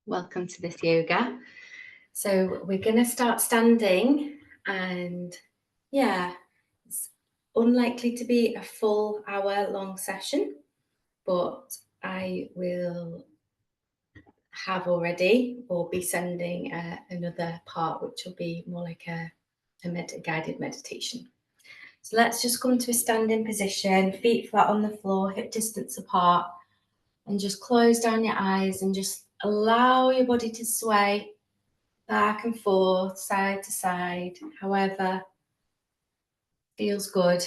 Welcome to this yoga. So we're going to start standing, and it's unlikely to be a full hour long session, but I will have already or be sending another part which will be more like a guided meditation. So let's just come to a standing position, feet flat on the floor, hip distance apart, and just close down your eyes and just allow your body to sway back and forth, side to side, however feels good.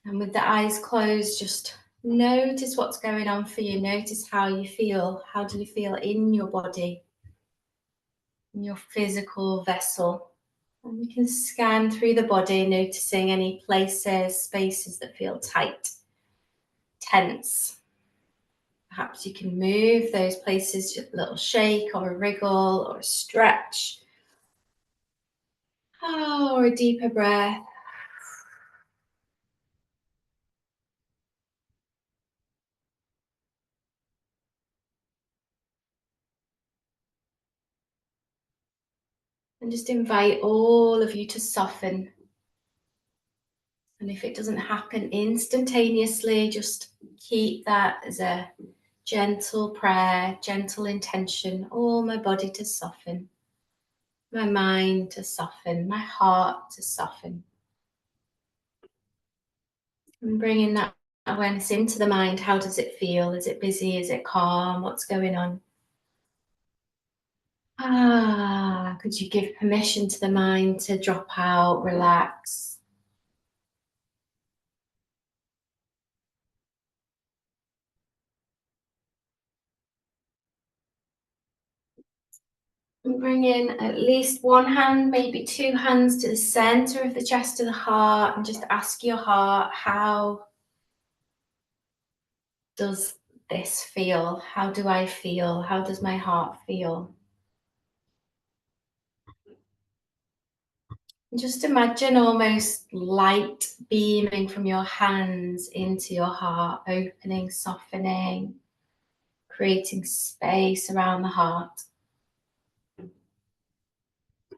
And with the eyes closed, just notice what's going on for you. Notice how you feel. How do you feel in your body, in your physical vessel? And you can scan through the body, noticing any places, spaces that feel tight, tense. Perhaps you can move those places, just a little shake or a wriggle or a stretch. Or a deeper breath. And just invite all of you to soften. And if it doesn't happen instantaneously, just keep that as a gentle prayer, gentle intention, all my body to soften, my mind to soften, my heart to soften. And bringing that awareness into the mind. How does it feel? Is it busy? Is it calm? What's going on? Could you give permission to the mind to drop out, relax? And bring in at least one hand, maybe two hands to the center of the chest of the heart, and just ask your heart, how does this feel? How do I feel? How does my heart feel? And just imagine almost light beaming from your hands into your heart, opening, softening, creating space around the heart.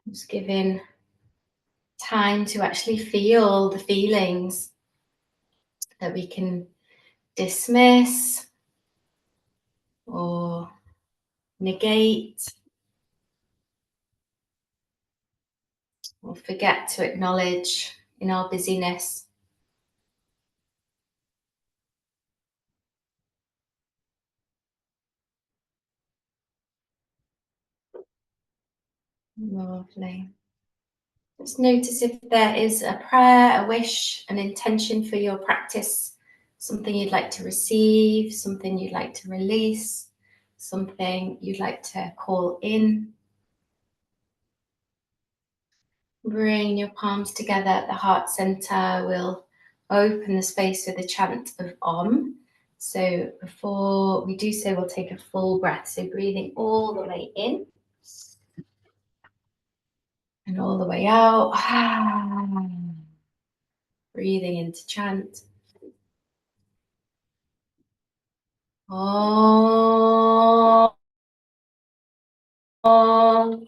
Just giving time to actually feel the feelings that we can dismiss or negate or forget to acknowledge in our busyness. Lovely. Just notice if there is a prayer, a wish, an intention for your practice, something you'd like to receive, something you'd like to release, something you'd like to call in. Bring your palms together at the heart center. We'll open the space with a chant of Om. So before we do so, we'll take a full breath. So breathing all the way in and all the way out. Breathing into chant. Om. Om.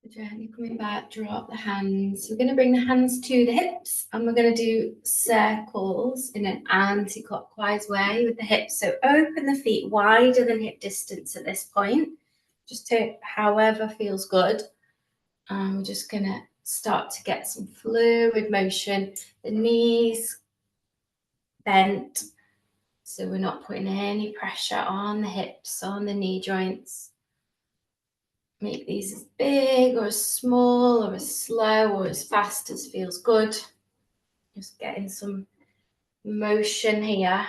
Gently coming back, drop the hands. We're going to bring the hands to the hips, and we're going to do circles in an anti-clockwise way with the hips. So open the feet wider than hip distance at this point, just to however feels good. And we're just going to start to get some fluid motion. The knees bent, so we're not putting any pressure on the hips, on the knee joints. Make these as big or as small or as slow or as fast as feels good. Just getting some motion here.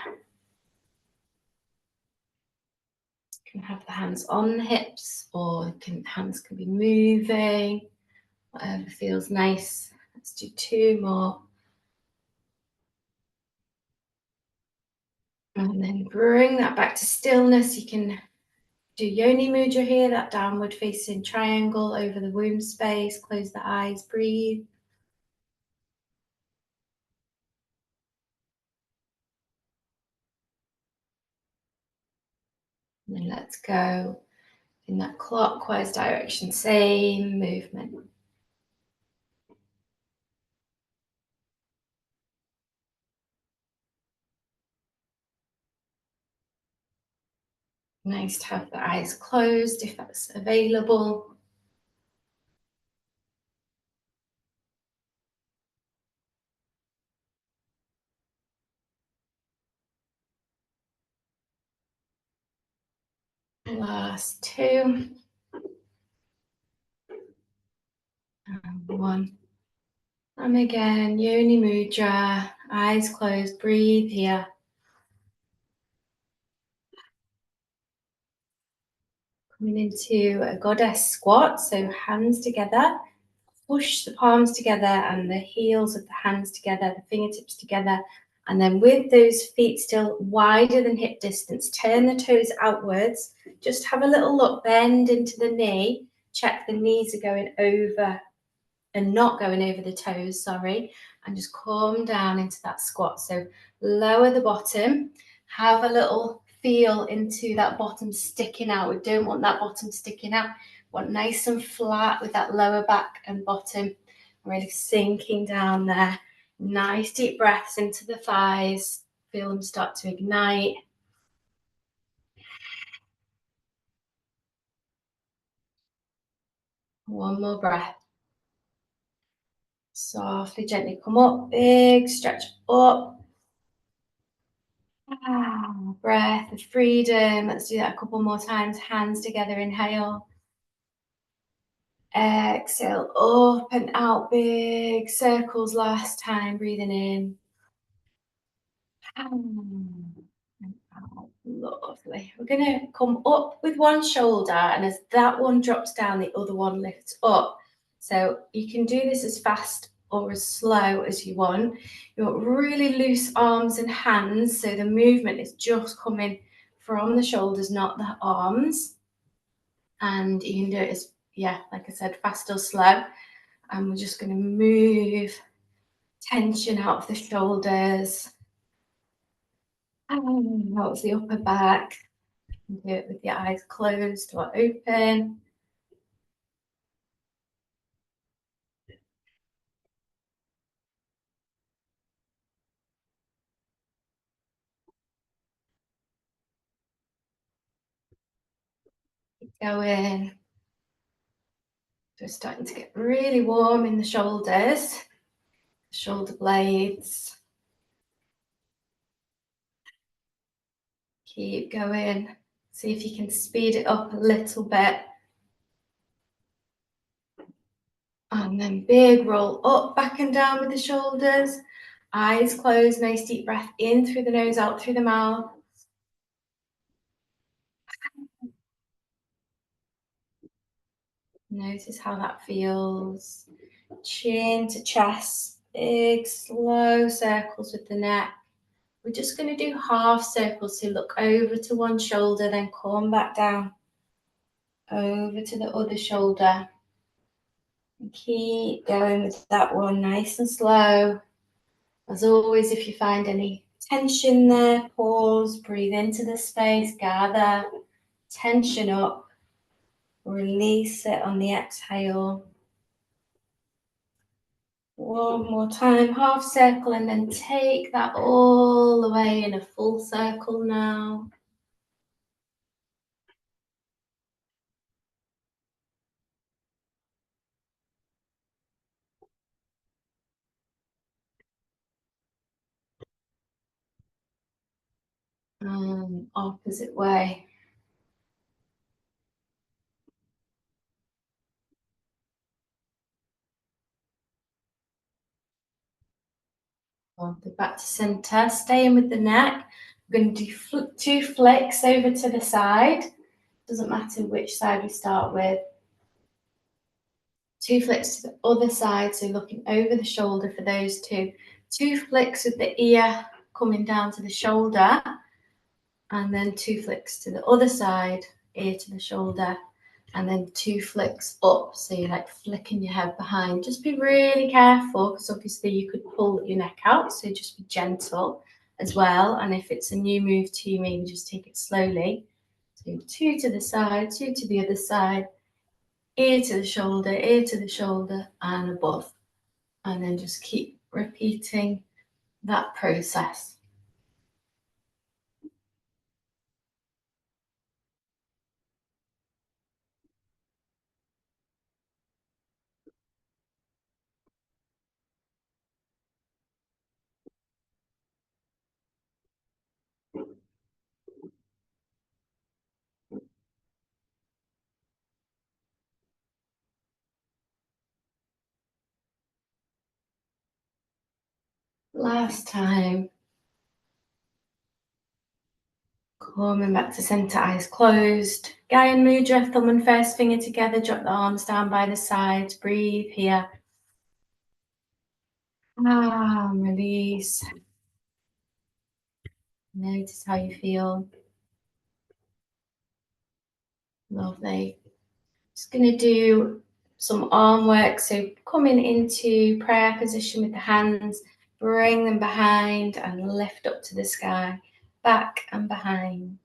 You can have the hands on the hips, or hands can be moving, whatever feels nice. Let's do two more. And then bring that back to stillness. You can do Yoni Mudra here, that downward facing triangle over the womb space. Close the eyes, breathe. And then let's go in that clockwise direction, same movement. Nice to have the eyes closed if that's available. Last two. And one. And again, Yoni Mudra, eyes closed, breathe here. Coming into a goddess squat, so hands together. Push the palms together and the heels of the hands together, the fingertips together. And then with those feet still wider than hip distance, turn the toes outwards. Just have a little look, bend into the knee. Check the knees are going over and not going over the toes, sorry. And just come down into that squat. So lower the bottom, have a little feel into that bottom sticking out. We don't want that bottom sticking out. We want nice and flat with that lower back and bottom really sinking down there. Nice deep breaths into the thighs. Feel them start to ignite. One more breath. Softly, gently come up. Big stretch up. Breath of freedom. Let's do that a couple more times. Hands together, inhale. Exhale, up and out, big circles last time. Breathing in. And out. Lovely. We're going to come up with one shoulder, and as that one drops down, the other one lifts up. So you can do this as fast or as slow as you want. You want really loose arms and hands, so the movement is just coming from the shoulders, not the arms. And you can do it as, like I said, fast or slow. And we're just going to move tension out of the shoulders, and out of the upper back. You can do it with your eyes closed or open. Keep going. Just starting to get really warm in the shoulders, shoulder blades. Keep going. See if you can speed it up a little bit. And then big roll up, back and down with the shoulders. Eyes closed, nice deep breath in through the nose, out through the mouth. Notice how that feels. Chin to chest, big slow circles with the neck. We're just going to do half circles, so look over to one shoulder, then come back down, over to the other shoulder. And keep going with that one, nice and slow. As always, if you find any tension there, pause, breathe into the space, gather tension up, release it on the exhale. One more time, half circle, and then take that all the way in a full circle now. Opposite way. Back to center, staying with the neck. We're going to do 2 flicks over to the side. Doesn't matter which side we start with. 2 flicks to the other side, so looking over the shoulder for those two. 2 flicks with the ear coming down to the shoulder. and then 2 flicks to the other side, ear to the shoulder, and then 2 flicks up. So you're like flicking your head behind. Just be really careful, because obviously you could pull your neck out. So just be gentle as well. And if it's a new move to you, maybe just take it slowly. So 2 to the side, 2 to the other side, ear to the shoulder, and above. And then just keep repeating that process. Last time. Coming back to center, eyes closed. Gyan Mudra, thumb and first finger together, drop the arms down by the sides. Breathe here. Release. Notice how you feel. Lovely. Just going to do some arm work. So coming into prayer position with the hands, bring them behind and lift up to the sky. Back and behind.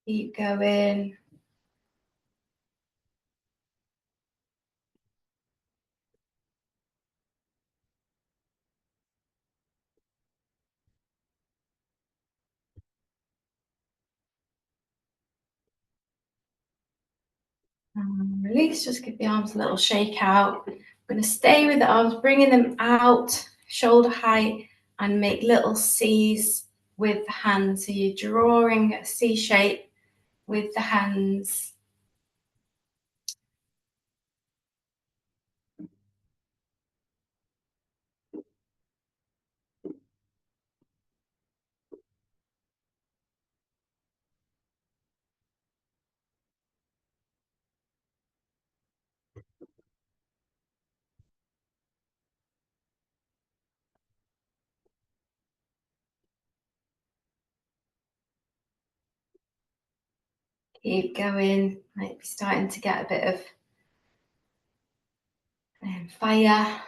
Keep going. And release, just give the arms a little shake out. I'm going to stay with the arms, bringing them out, shoulder height, and make little C's with the hands. So you're drawing a C shape with the hands. Keep going. Might be starting to get a bit of fire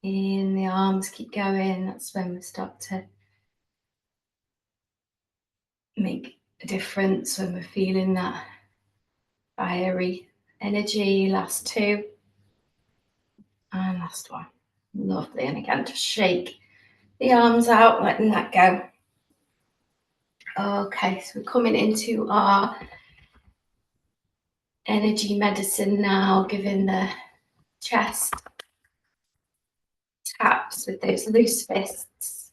in the arms. Keep going. That's when we start to make a difference, when we're feeling that fiery energy. Last 2. And last one. Lovely. And again, just shake the arms out, letting that go. Okay, so we're coming into our energy medicine now, giving the chest taps with those loose fists.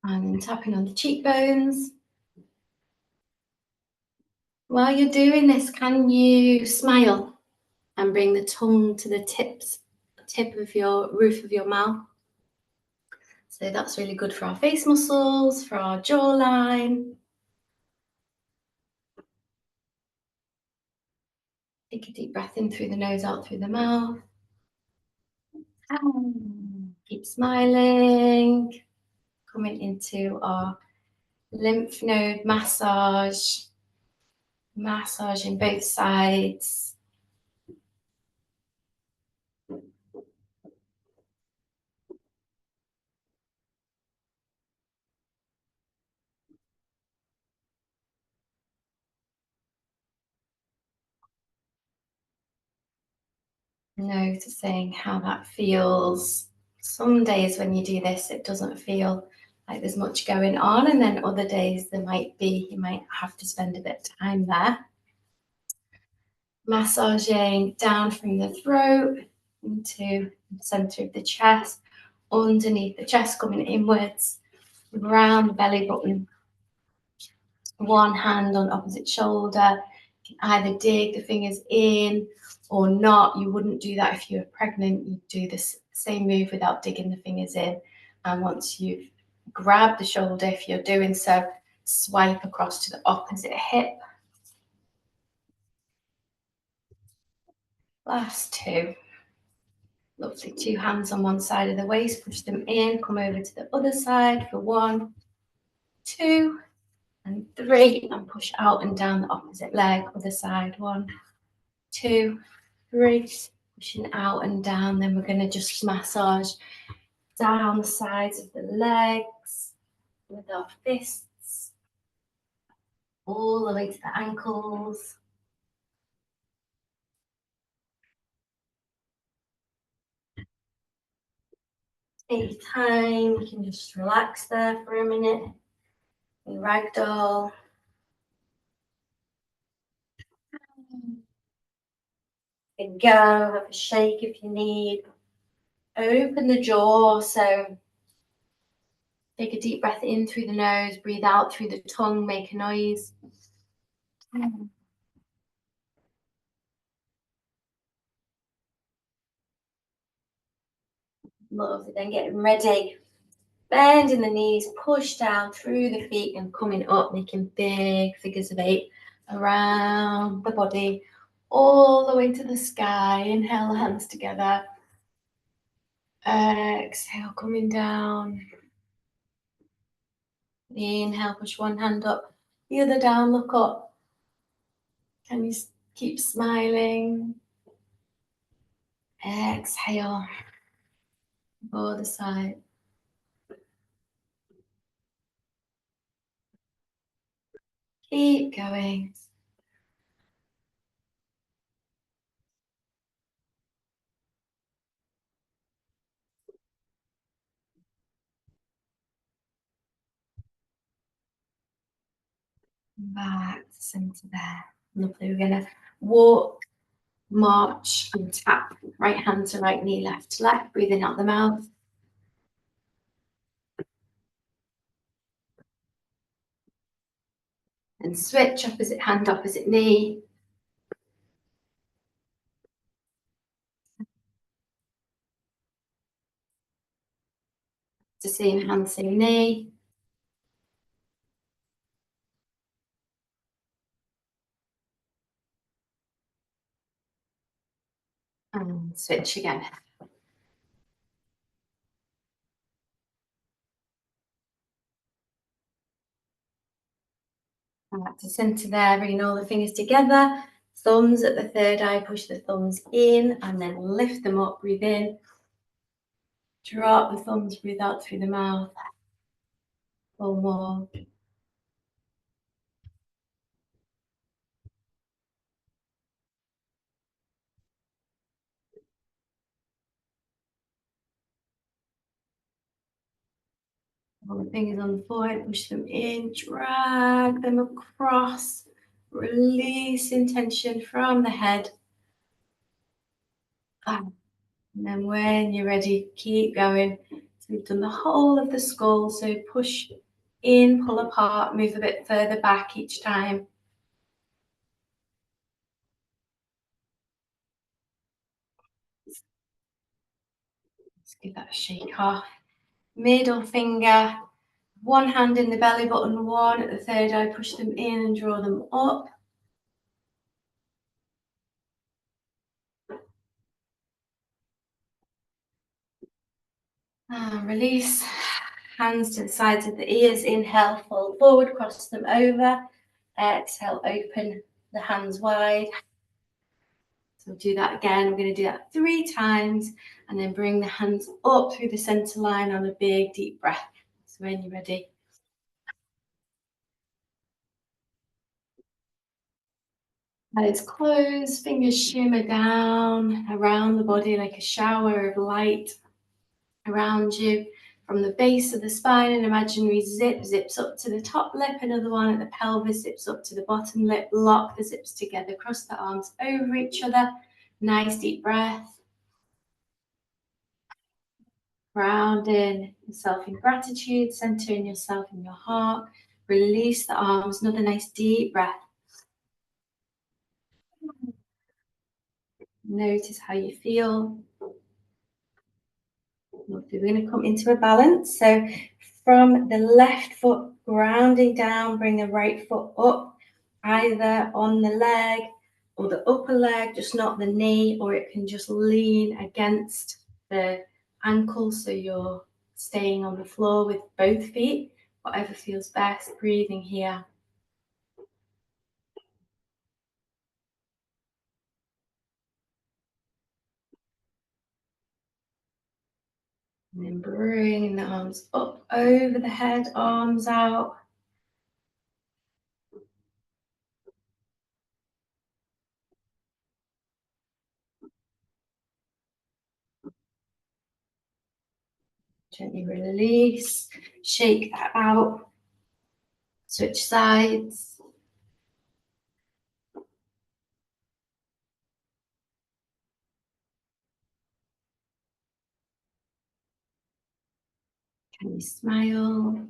And then tapping on the cheekbones. While you're doing this, can you smile and bring the tongue to the tip of your roof of your mouth? So that's really good for our face muscles, for our jawline. Take a deep breath in through the nose, out through the mouth. Keep smiling. Coming into our lymph node massage. Massaging both sides. Noticing how that feels. Some days when you do this, it doesn't feel like there's much going on, and then other days you might have to spend a bit of time there. massaging down from the throat into the center of the chest, underneath the chest, coming inwards, around the belly button. One hand on opposite shoulder. You can either dig the fingers in or not. You wouldn't do that if you were pregnant. You'd do this same move without digging the fingers in. And once you've grabbed the shoulder, if you're doing so, swipe across to the opposite hip. Last two. Lovely. Two hands on one side of the waist, push them in, come over to the other side for 1, 2, and 3, and push out and down the opposite leg, other side. 1, 2, 3, pushing out and down. Then we're going to just massage down the sides of the legs with our fists, all the way to the ankles. Take your time, you can just relax there for a minute and ragdoll. And go, have a shake if you need. Open the jaw, so take a deep breath in through the nose, breathe out through the tongue, make a noise. Lovely, then getting ready. Bending the knees, push down through the feet and coming up, making big figures of 8 around the body, all the way to the sky. Inhale, hands together. Exhale, coming down. Inhale, push one hand up, the other down, look up. Can you keep smiling? Exhale, other side. Keep going. Back to center there. Lovely. We're going to walk, march, and tap. Right hand to right knee, left to left. Breathing out the mouth. And switch, opposite hand, opposite knee. To same hand, same knee. And switch again. Back to center there, bringing all the fingers together. Thumbs at the third eye, push the thumbs in and then lift them up, breathe in. Drop the thumbs, breathe out through the mouth. 4 more. All the fingers on the forehead, push them in, drag them across, releasing tension from the head. And then when you're ready, keep going. So we've done the whole of the skull, so push in, pull apart, move a bit further back each time. Let's give that a shake off. Middle finger, one hand in the belly button, one at the third eye, push them in and draw them up. Release. Hands to the sides of the ears. Inhale, fold forward, cross them over. Exhale, open the hands wide. So do that again. We're going to do that 3 times and then bring the hands up through the center line on a big deep breath. So when you're ready. Eyes closed, fingers shimmer down around the body like a shower of light around you. from the base of the spine, an imaginary zip zips up to the top lip, another one at the pelvis zips up to the bottom lip. Lock the zips together, cross the arms over each other. Nice deep breath. Grounding yourself in gratitude, centering yourself in your heart. Release the arms, another nice deep breath. Notice how you feel. Lovely. We're going to come into a balance. So from the left foot grounding down, bring the right foot up, either on the leg or the upper leg, just not the knee, or it can just lean against the ankle so you're staying on the floor with both feet, whatever feels best. Breathing here. And then bring the arms up over the head, arms out. Gently release, shake that out. Switch sides. Can you smile?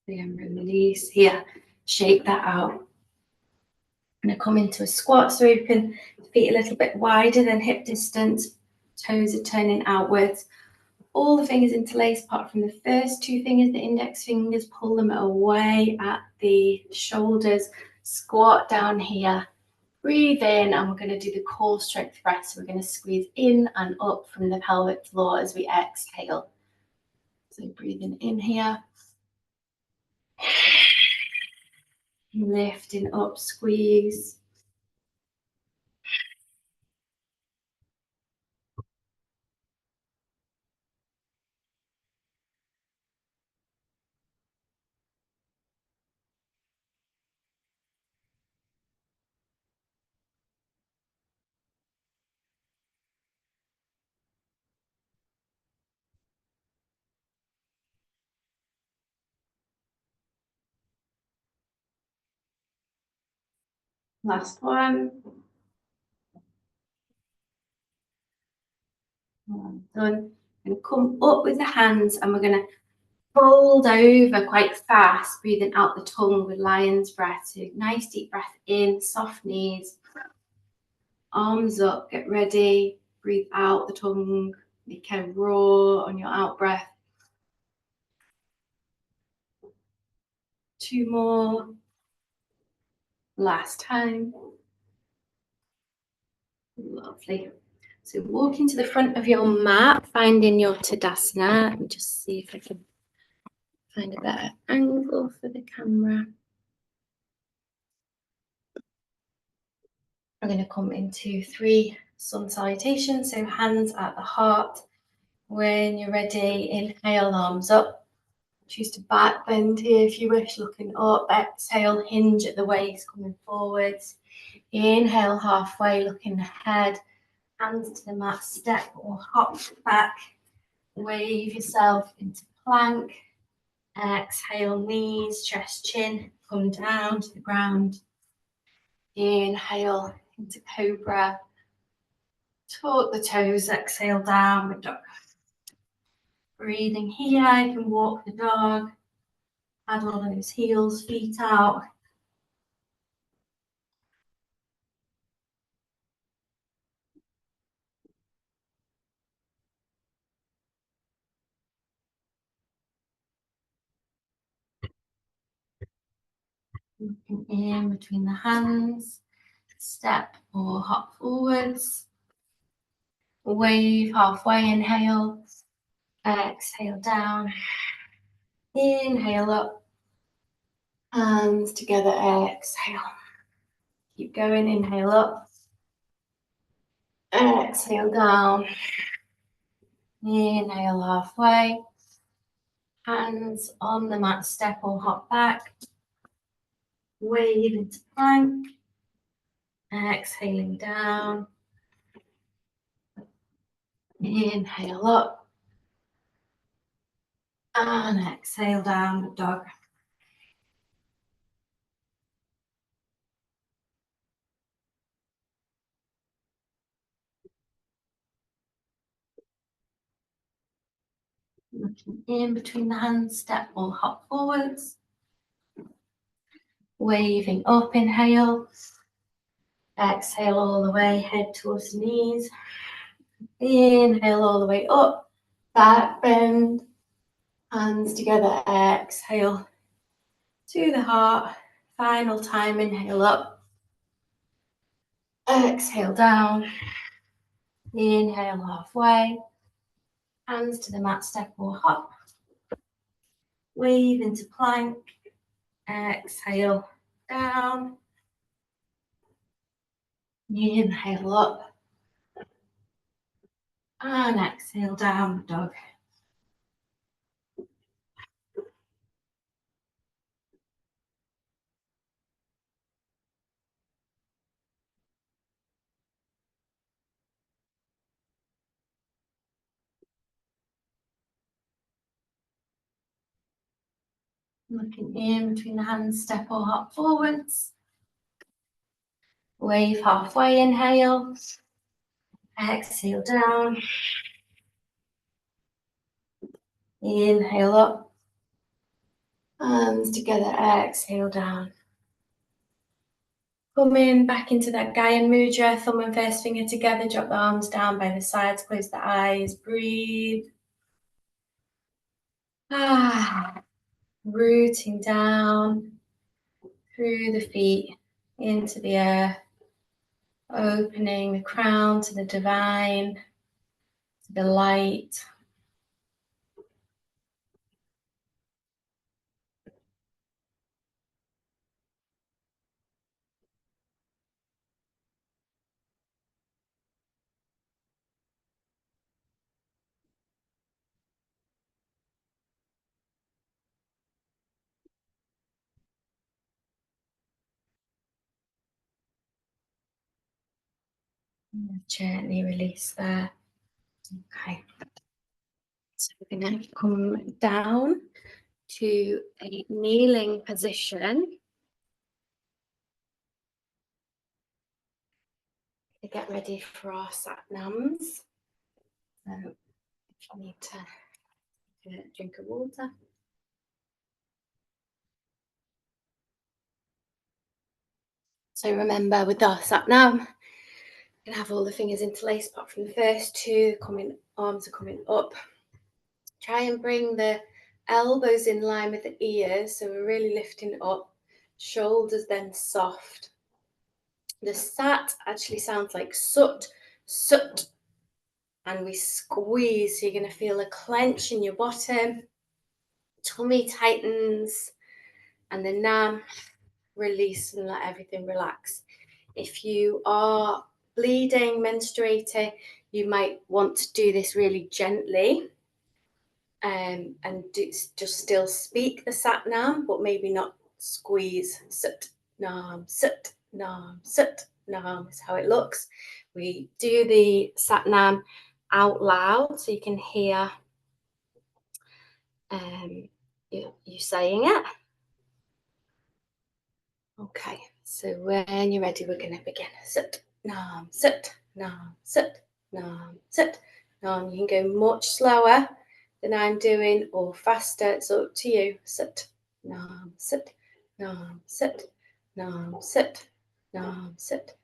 Then release here. Shake that out. I'm going to come into a squat so you can feet a little bit wider than hip distance. Toes are turning outwards. All the fingers interlace apart from the first two fingers, the index fingers, pull them away at the shoulders. Squat down here. Breathe in, and we're going to do the core strength breath. So we're going to squeeze in and up from the pelvic floor as we exhale. So breathing in here. Lifting up, squeeze. Last one. Done. And come up with the hands, and we're going to fold over quite fast, breathing out the tongue with lion's breath. So nice deep breath in, soft knees, arms up, get ready, breathe out the tongue, make a roar on your out breath. 2 more. Last time. Lovely. So walk into the front of your mat, finding your Tadasana. Let me just see if I can find a better angle for the camera. I'm going to come into 3 sun salutations, so hands at the heart. When you're ready, inhale, arms up. Choose to back bend here if you wish, looking up. Exhale, hinge at the waist, coming forwards. Inhale, halfway, looking ahead. Hands to the mat, step or hop back. Wave yourself into plank. Exhale, knees, chest, chin, come down to the ground. Inhale into cobra. Tuck the toes, exhale, downward dog. Breathing here, you can walk the dog. Add all those heels, feet out. Looking in between the hands. Step or hop forwards. Wave halfway, inhale. Exhale down. Inhale up. Hands together, exhale. Keep going, inhale up. Exhale down. Inhale halfway. Hands on the mat, step or hop back. Wave into plank. Exhaling down. Inhale up. And exhale down, dog. Looking in between the hands, step or hop forwards. Waving up, inhale. Exhale all the way, head towards the knees. Inhale all the way up, back bend. Hands together, exhale to the heart. Final time, inhale up. Exhale down. Inhale halfway. Hands to the mat, step or hop. Wave into plank. Exhale down. Inhale up. And exhale down, dog. Looking in between the hands, step or hop forwards. Wave halfway, inhale. Exhale down. Inhale up. Hands together, exhale down. Come in back into that Gaian Mudra, thumb and first finger together, drop the arms down by the sides, close the eyes, breathe. Rooting down through the feet into the earth, opening the crown to the divine, to the light. Gently release there. Okay. So we're going to come down to a kneeling position. To get ready for our satnams. So if you need to get a drink of water. So remember with our satnam, you can have all the fingers interlaced apart from the first two, arms are coming up. Try and bring the elbows in line with the ears, so we're really lifting up. Shoulders then soft. The sat actually sounds like sut, sut, and we squeeze, so you're going to feel a clench in your bottom, tummy tightens, and the nam, release and let everything relax. If you are bleeding, menstruating, you might want to do this really gently and just still speak the sat nam, but maybe not squeeze. Sut nam, sut nam, sut nam is how it looks. We do the sat nam out loud so you can hear you saying it. Okay, so when you're ready, we're going to begin. Sit, nam, sit, nam, sit, nam, sit, nam. You can go much slower than I'm doing or faster. It's up to you. Sit, nam, sit, nam, sit, nam, sit, nam, sit,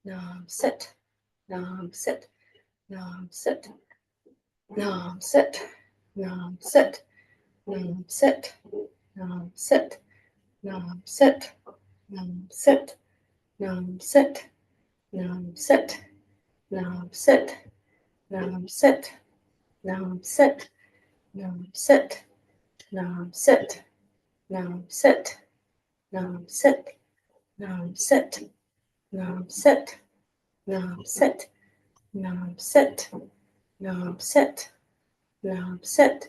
nam, sit, nam, sit, nam, sit, nam, sit, nam, sit, nam, sit, nam, sit, nam, sit, nam, sit. Nam sit, nam sit, nam sit, nam sit, nam sit, nam sit, nam sit, nam sit, nam sit, nam sit, nam sit, nam sit, nam sit, nam sit, nam sit,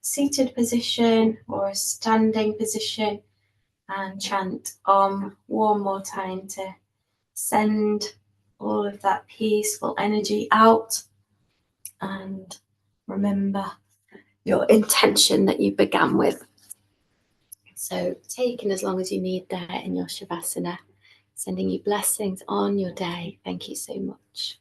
seated position or a standing position, and chant Om one more time to send all of that peaceful energy out, and remember your intention that you began with. So taking as long as you need there in your Shavasana, sending you blessings on your day. Thank you so much.